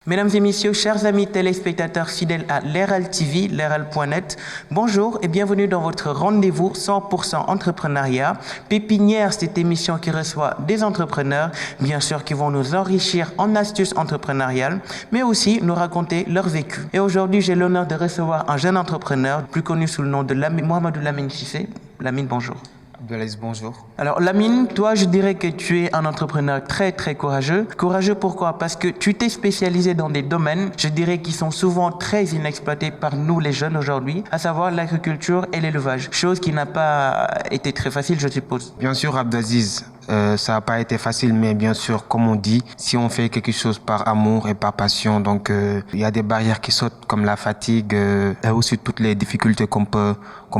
Mesdames et messieurs, chers amis téléspectateurs fidèles à Leral TV, leral.net, bonjour et bienvenue dans votre rendez-vous 100% entrepreneuriat. Pépinière, cette émission qui reçoit des entrepreneurs, bien sûr, qui vont nous enrichir en astuces entrepreneuriales, mais aussi nous raconter leur vécu. Et aujourd'hui, j'ai l'honneur de recevoir un jeune entrepreneur, plus connu sous le nom de Mohamedou Lamine Cissé. Lamine, bonjour. Abdelaziz, bonjour. Alors Lamine, toi je dirais que tu es un entrepreneur très très courageux. Courageux pourquoi? Parce que tu t'es spécialisé dans des domaines, je dirais, qui sont souvent très inexploités par nous les jeunes aujourd'hui, à savoir l'agriculture et l'élevage. Chose qui n'a pas été très facile, je suppose. Bien sûr, Abdelaziz, ça n'a pas été facile, mais bien sûr, comme on dit, si on fait quelque chose par amour et par passion, donc il y a des barrières qui sautent comme la fatigue et aussi toutes les difficultés qu'on peut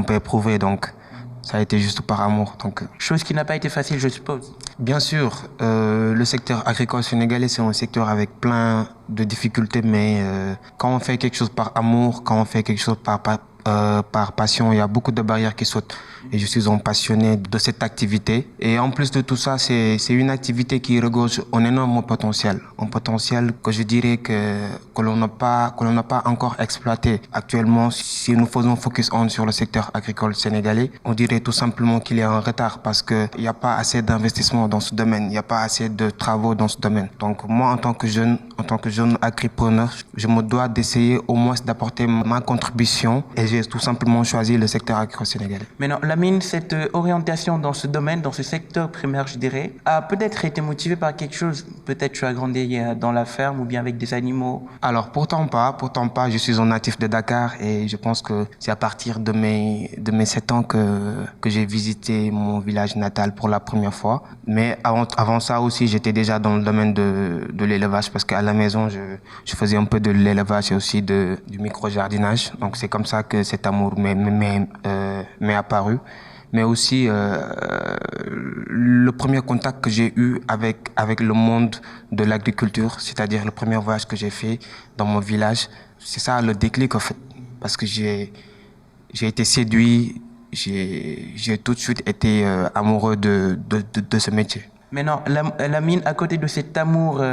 éprouver, donc ça a été juste par amour. Donc, chose qui n'a pas été facile, je suppose. Bien sûr, le secteur agricole sénégalais, c'est un secteur avec plein de difficultés, mais quand on fait quelque chose par amour, quand on fait quelque chose par passion, il y a beaucoup de barrières qui sautent. Et je suis un passionné de cette activité. Et en plus de tout ça, c'est une activité qui regorge un énorme potentiel. Un potentiel que je dirais que l'on n'a pas encore exploité. Actuellement, si nous faisons focus sur le secteur agricole sénégalais, on dirait tout simplement qu'il est en retard parce qu'il n'y a pas assez d'investissement dans ce domaine. Il n'y a pas assez de travaux dans ce domaine. Donc moi, en tant que jeune agripreneur, je me dois d'essayer au moins d'apporter ma contribution. Et j'ai tout simplement choisi le secteur agricole sénégalais. Mais non, Lamine, cette orientation dans ce domaine, dans ce secteur primaire, je dirais, a peut-être été motivée par quelque chose. Peut-être tu as grandi dans la ferme ou bien avec des animaux. Alors, pourtant pas. Je suis un natif de Dakar et je pense que c'est à partir de mes 7 ans que j'ai visité mon village natal pour la première fois. Mais avant ça aussi, j'étais déjà dans le domaine de l'élevage parce qu'à la maison, je faisais un peu de l'élevage et aussi du micro-jardinage. Donc, c'est comme ça que cet amour m'est apparu. Mais aussi le premier contact que j'ai eu avec le monde de l'agriculture, c'est-à-dire le premier voyage que j'ai fait dans mon village, c'est ça le déclic en fait, parce que j'ai été séduit, j'ai tout de suite été amoureux de ce métier. Mais non, Lamine, à côté de cet amour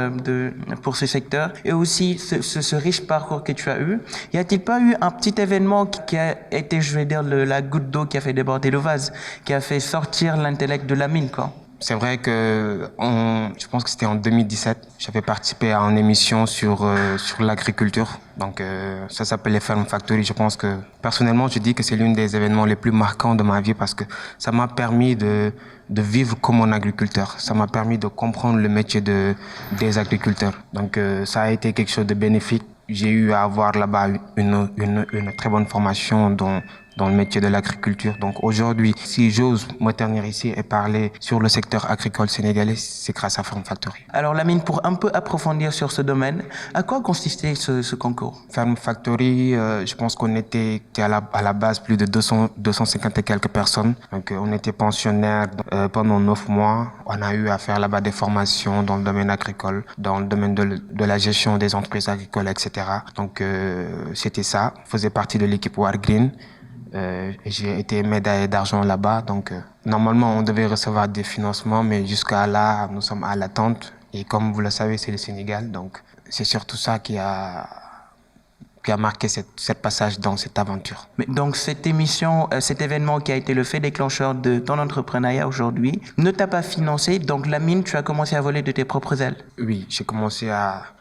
pour ce secteur et aussi ce riche parcours que tu as eu, y a-t-il pas eu un petit événement qui a été, je vais dire, la goutte d'eau qui a fait déborder le vase, qui a fait sortir l'intellect de Lamine, quoi? C'est vrai que je pense que c'était en 2017, j'avais participé à une émission sur l'agriculture. Donc ça s'appelait Farm Factory. Je pense que personnellement, je dis que c'est l'un des événements les plus marquants de ma vie parce que ça m'a permis de vivre comme un agriculteur. Ça m'a permis de comprendre le métier des agriculteurs. Donc ça a été quelque chose de bénéfique. J'ai eu à avoir là-bas une très bonne formation dans le métier de l'agriculture. Donc aujourd'hui, si j'ose me tenir ici et parler sur le secteur agricole sénégalais, c'est grâce à Farm Factory. Alors Lamine, pour un peu approfondir sur ce domaine, à quoi consistait ce concours? Farm Factory, je pense qu'on était à la base plus de 250 et quelques personnes. Donc on était pensionnaires pendant 9 mois. On a eu à faire là-bas des formations dans le domaine agricole, dans le domaine de la gestion des entreprises agricoles, etc. Donc c'était ça. Je faisais partie de l'équipe War Green. J'ai été médaillé d'argent là-bas, donc normalement on devait recevoir des financements, mais jusqu'à là nous sommes à l'attente. Et comme vous le savez, c'est le Sénégal, donc c'est surtout ça qui a marqué cette passage dans cette aventure. Mais donc cette émission, cet événement qui a été le fait déclencheur de ton entrepreneuriat aujourd'hui, ne t'a pas financé, donc Lamine, tu as commencé à voler de tes propres ailes? Oui, j'ai commencé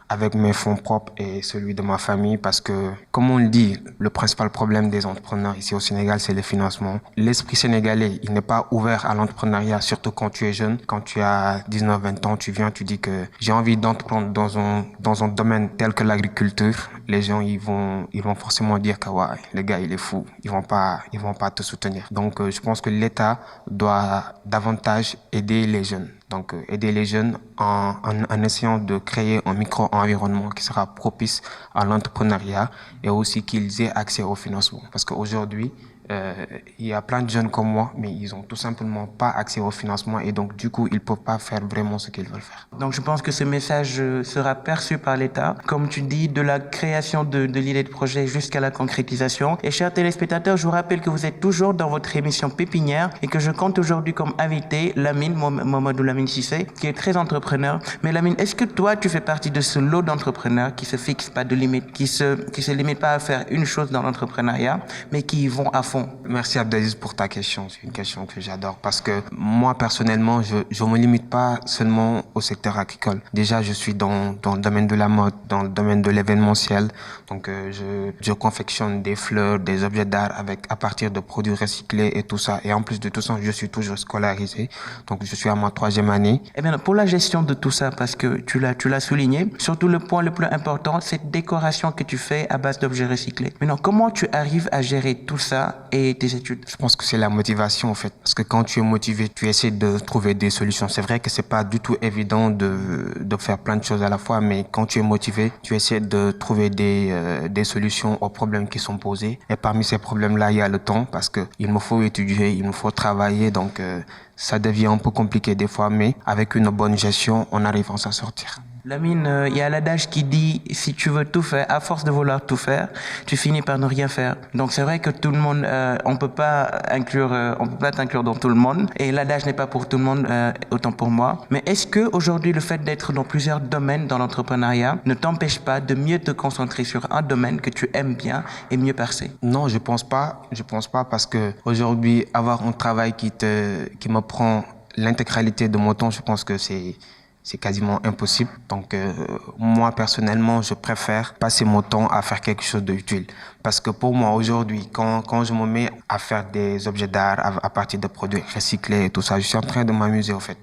avec mes fonds propres et celui de ma famille parce que, comme on le dit, le principal problème des entrepreneurs ici au Sénégal, c'est le financement. L'esprit sénégalais, il n'est pas ouvert à l'entrepreneuriat, surtout quand tu es jeune. Quand tu as 19-20 ans, tu viens, tu dis que j'ai envie d'entreprendre dans un domaine tel que l'agriculture. Les gens, ils vont forcément dire que ouais, le gars, il est fou. Ils vont pas te soutenir. Donc, je pense que l'État doit davantage aider les jeunes. Donc, aider les jeunes en essayant de créer un micro-environnement qui sera propice à l'entrepreneuriat et aussi qu'ils aient accès au financement. Parce qu'aujourd'hui, Il y a plein de jeunes comme moi, mais ils ont tout simplement pas accès au financement et donc du coup, ils peuvent pas faire vraiment ce qu'ils veulent faire. Donc je pense que ce message sera perçu par l'État, comme tu dis, de la création de l'idée de projet jusqu'à la concrétisation. Et chers téléspectateurs, je vous rappelle que vous êtes toujours dans votre émission Pépinière et que je compte aujourd'hui comme invité Lamine, Mamadou Lamine Cissé, qui est très entrepreneur. Mais Lamine, est-ce que toi, tu fais partie de ce lot d'entrepreneurs qui se fixent pas de limites, qui se limitent pas à faire une chose dans l'entrepreneuriat, mais qui y vont à fond? Merci Abdelaziz pour ta question. C'est une question que j'adore parce que moi, personnellement, je me limite pas seulement au secteur agricole. Déjà, je suis dans le domaine de la mode, dans le domaine de l'événementiel. Donc, je confectionne des fleurs, des objets d'art à partir de produits recyclés et tout ça. Et en plus de tout ça, je suis toujours scolarisé. Donc, je suis à ma 3e année. Eh bien, pour la gestion de tout ça, parce que tu l'as souligné, surtout le point le plus important, cette décoration que tu fais à base d'objets recyclés. Maintenant, comment tu arrives à gérer tout ça et tes études? Je pense que c'est la motivation en fait. Parce que quand tu es motivé, tu essaies de trouver des solutions. C'est vrai que c'est pas du tout évident de faire plein de choses à la fois, mais quand tu es motivé, tu essaies de trouver des solutions aux problèmes qui sont posés. Et parmi ces problèmes-là, il y a le temps parce que il me faut étudier, il me faut travailler. Donc, ça devient un peu compliqué des fois, mais avec une bonne gestion, on arrive à s'en sortir. Lamine, il y a l'adage qui dit si tu veux tout faire, à force de vouloir tout faire, tu finis par ne rien faire. Donc c'est vrai que tout le monde, on peut pas t'inclure dans tout le monde, et l'adage n'est pas pour tout le monde, autant pour moi. Mais est-ce que aujourd'hui le fait d'être dans plusieurs domaines dans l'entrepreneuriat ne t'empêche pas de mieux te concentrer sur un domaine que tu aimes bien et mieux percer? Non, je pense pas. Je pense pas parce que aujourd'hui, avoir un travail qui me prend l'intégralité de mon temps, je pense que c'est quasiment impossible. Donc, moi, personnellement, je préfère passer mon temps à faire quelque chose d'utile. Parce que pour moi, aujourd'hui, quand je me mets à faire des objets d'art à partir de produits recyclés et tout ça, je suis en train de m'amuser, en fait.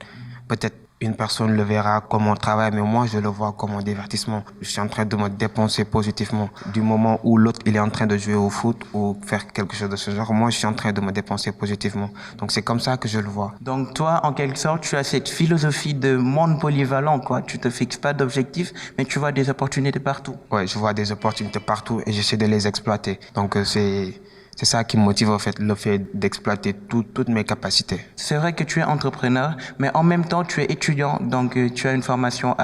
Peut-être une personne le verra comme un travail, mais moi, je le vois comme un divertissement. Je suis en train de me dépenser positivement. Du moment où l'autre, il est en train de jouer au foot ou faire quelque chose de ce genre, moi, je suis en train de me dépenser positivement. Donc, c'est comme ça que je le vois. Donc toi, en quelque sorte, tu as cette philosophie de monde polyvalent, quoi. Tu te fixes pas d'objectifs, mais tu vois des opportunités partout. Ouais, je vois des opportunités partout et j'essaie de les exploiter. Donc, c'est ça qui me motive en fait, le fait d'exploiter toutes mes capacités. C'est vrai que tu es entrepreneur, mais en même temps tu es étudiant, donc tu as une formation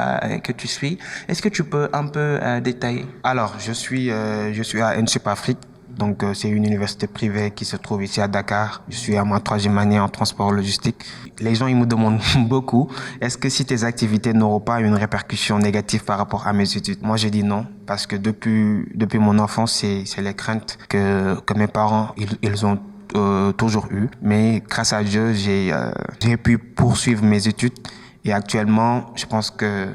que tu suis. Est-ce que tu peux un peu détailler? Alors, je suis à NSUP Afrique. Donc, c'est une université privée qui se trouve ici à Dakar. Je suis à ma 3e année en transport logistique. Les gens, ils me demandent beaucoup, est-ce que si tes activités n'auront pas une répercussion négative par rapport à mes études? Moi, je dis non, parce que depuis mon enfance, c'est les craintes que mes parents, ils ont toujours eu. Mais grâce à Dieu, j'ai pu poursuivre mes études. Et actuellement, je pense que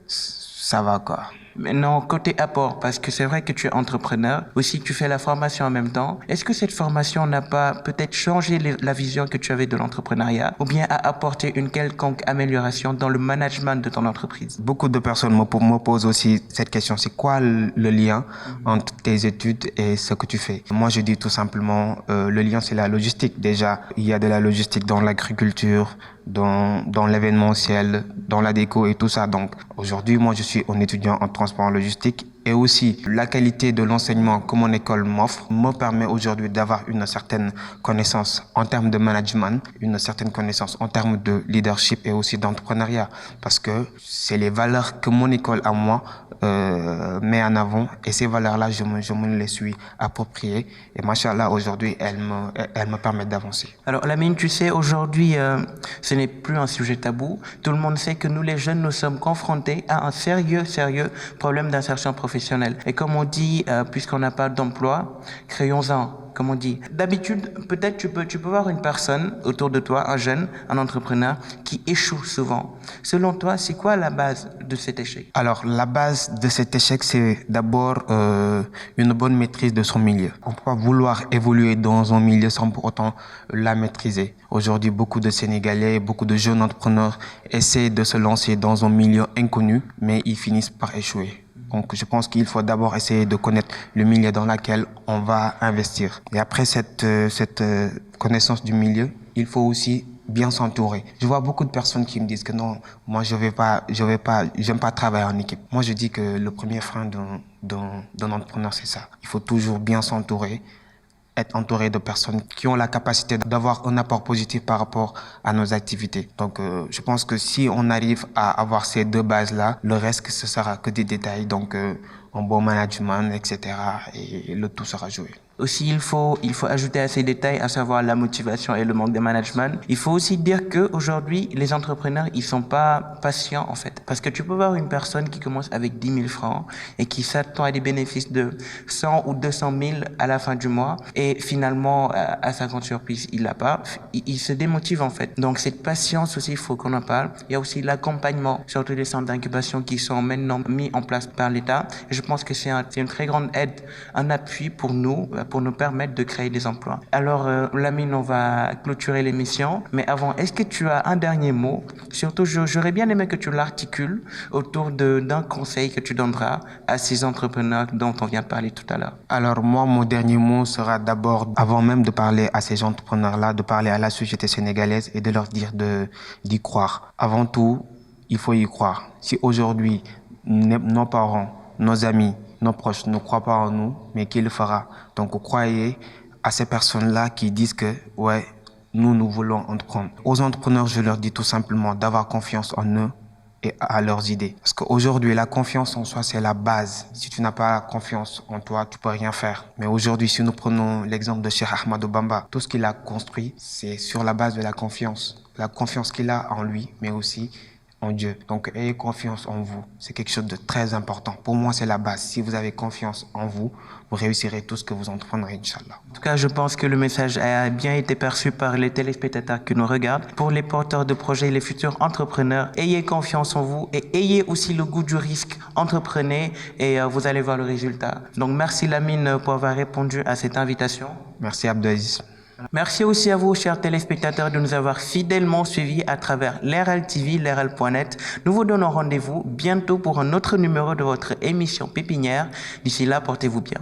ça va, quoi. Maintenant, côté apport, parce que c'est vrai que tu es entrepreneur, aussi tu fais la formation en même temps. Est-ce que cette formation n'a pas peut-être changé la vision que tu avais de l'entrepreneuriat ou bien a apporté une quelconque amélioration dans le management de ton entreprise? Beaucoup de personnes me posent aussi cette question. C'est quoi le lien entre tes études et ce que tu fais? Moi, je dis tout simplement, le lien, c'est la logistique. Déjà, il y a de la logistique dans l'agriculture, dans l'événementiel, dans la déco et tout ça. Donc, aujourd'hui, moi, je suis un étudiant en transport logistique et aussi la qualité de l'enseignement que mon école m'offre me permet aujourd'hui d'avoir une certaine connaissance en termes de management, une certaine connaissance en termes de leadership et aussi d'entrepreneuriat parce que c'est les valeurs que mon école à moi met en avant et ces valeurs-là, je me les suis appropriées et machallah, aujourd'hui, elles me permettent d'avancer. Alors Lamine, tu sais, aujourd'hui, ce n'est plus un sujet tabou. Tout le monde sait que nous, les jeunes, nous sommes confrontés à un sérieux problème d'insertion professionnelle. Et comme on dit, puisqu'on n'a pas d'emploi, créons-en. Comme on dit. D'habitude, peut-être tu peux voir une personne autour de toi, un jeune, un entrepreneur, qui échoue souvent. Selon toi, c'est quoi la base de cet échec? Alors, la base de cet échec, c'est d'abord une bonne maîtrise de son milieu. On peut pas vouloir évoluer dans un milieu sans pour autant la maîtriser. Aujourd'hui, beaucoup de Sénégalais, beaucoup de jeunes entrepreneurs essaient de se lancer dans un milieu inconnu, mais ils finissent par échouer. Donc, je pense qu'il faut d'abord essayer de connaître le milieu dans lequel on va investir. Et après cette connaissance du milieu, il faut aussi bien s'entourer. Je vois beaucoup de personnes qui me disent que non, moi j'aime pas travailler en équipe. Moi, je dis que le premier frein d'un entrepreneur, c'est ça. Il faut toujours bien s'entourer être entouré de personnes qui ont la capacité d'avoir un apport positif par rapport à nos activités. Donc, je pense que si on arrive à avoir ces deux bases-là, le reste, ce sera que des détails. Donc, un bon management, etc. Et le tout sera joué. Aussi, il faut ajouter à ces détails, à savoir la motivation et le manque de management. Il faut aussi dire que aujourd'hui, les entrepreneurs, ils sont pas patients, en fait. Parce que tu peux voir une personne qui commence avec 10 000 francs et qui s'attend à des bénéfices de 100 ou 200 000 à la fin du mois. Et finalement, à sa grande surprise, il l'a pas. Il se démotive, en fait. Donc, cette patience aussi, il faut qu'on en parle. Il y a aussi l'accompagnement, surtout les centres d'incubation qui sont maintenant mis en place par l'État. Et je pense que c'est une très grande aide, un appui pour nous permettre de créer des emplois. Alors, Lamine, on va clôturer l'émission. Mais avant, est-ce que tu as un dernier mot? Surtout, j'aurais bien aimé que tu l'articules autour d'un conseil que tu donneras à ces entrepreneurs dont on vient parler tout à l'heure. Alors, moi, mon dernier mot sera d'abord, avant même de parler à ces entrepreneurs-là, de parler à la société sénégalaise et de leur dire d'y croire. Avant tout, il faut y croire. Si aujourd'hui, nos parents, nos amis, nos proches ne croient pas en nous, mais qui le fera? Donc, croyez à ces personnes-là qui disent que, ouais, nous voulons entreprendre. Aux entrepreneurs, je leur dis tout simplement d'avoir confiance en eux et à leurs idées. Parce qu'aujourd'hui, la confiance en soi, c'est la base. Si tu n'as pas confiance en toi, tu peux rien faire. Mais aujourd'hui, si nous prenons l'exemple de Cheikh Ahmadou Bamba, tout ce qu'il a construit, c'est sur la base de la confiance. La confiance qu'il a en lui, mais aussi en Dieu. Donc, ayez confiance en vous. C'est quelque chose de très important. Pour moi, c'est la base. Si vous avez confiance en vous, vous réussirez tout ce que vous entreprendrez, Inch'Allah. En tout cas, je pense que le message a bien été perçu par les téléspectateurs qui nous regardent. Pour les porteurs de projets et les futurs entrepreneurs, ayez confiance en vous et ayez aussi le goût du risque. Entreprenez et vous allez voir le résultat. Donc, merci Lamine pour avoir répondu à cette invitation. Merci Abdelaziz. Merci aussi à vous, chers téléspectateurs, de nous avoir fidèlement suivis à travers l'RL TV, l'RL.net. Nous vous donnons rendez-vous bientôt pour un autre numéro de votre émission Pépinière. D'ici là, portez-vous bien.